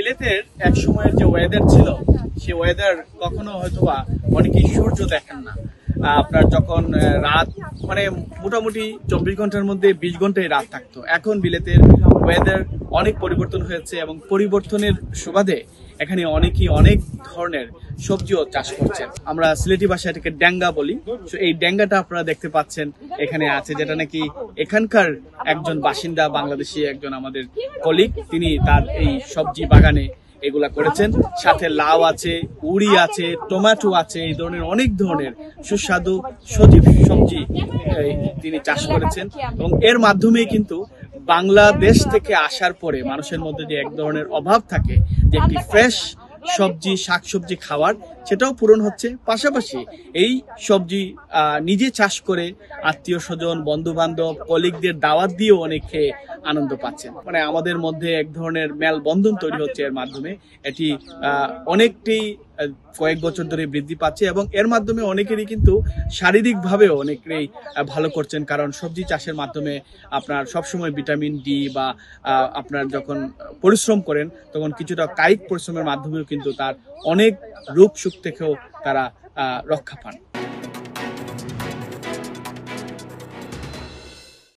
বিলেতের এক সময়ের যে ওয়েদার ছিল সে ওয়েদার কখনো হয়তোবা অনেকেই সূর্য দেখেন না। আপনার যখন রাত মানে মোটামুটি 24 ঘন্টার মধ্যে 20 ঘন্টায় রাত থাকতো। এখন বিলেতের ওয়েদার অনেক পরিবর্তন হয়েছে এবং পরিবর্তনের সুবাদে এখানে অনেকেই অনেক ধরনের সবজিও চাষ করছেন। আমরা সিলেটি ভাষায় এটাকে ড্যাঙ্গা বলি। এই ড্যাঙ্গাটা আপনারা দেখতে পাচ্ছেন এখানে আছে, যেটা নাকি এখানকার একজন বাসিন্দা, বাংলাদেশি একজন আমাদের কলিগ, তিনি তার এই সবজি বাগানে এগুলা করেছেন। সাথে লাউ আছে, উড়ি আছে, টমেটো আছে, এই ধরনের অনেক ধরনের সুস্বাদু সজীব সবজি তিনি চাষ করেছেন। এবং এর মাধ্যমে কিন্তু বাংলাদেশ থেকে আসার পরে মানুষের মধ্যে যে এক ধরনের অভাব থাকে যে একটি ফ্রেশ সবজি শাকসবজি খাওয়ার, সেটাও পূরণ হচ্ছে। পাশাপাশি এই সবজি নিজে চাষ করে আত্মীয় স্বজন, বন্ধু বান্ধব, কলিগদের দাওয়াত দিয়েও অনেকে আনন্দ পাচ্ছেন। মানে আমাদের মধ্যে এক ধরনের মেলবন্ধন তৈরি হচ্ছে এর মাধ্যমে। এটি অনেকটাই কয়েক বছর ধরে বৃদ্ধি পাচ্ছে এবং এর মাধ্যমে অনেকেরই কিন্তু শারীরিকভাবেও অনেকেই ভালো করছেন, কারণ সবজি চাষের মাধ্যমে আপনার সবসময় ভিটামিন ডি বা আপনার যখন পরিশ্রম করেন তখন কিছুটা কায়িক পরিশ্রমের মাধ্যমেও কিন্তু তার অনেক রোগ সুখ থেকেও তারা রক্ষা পান।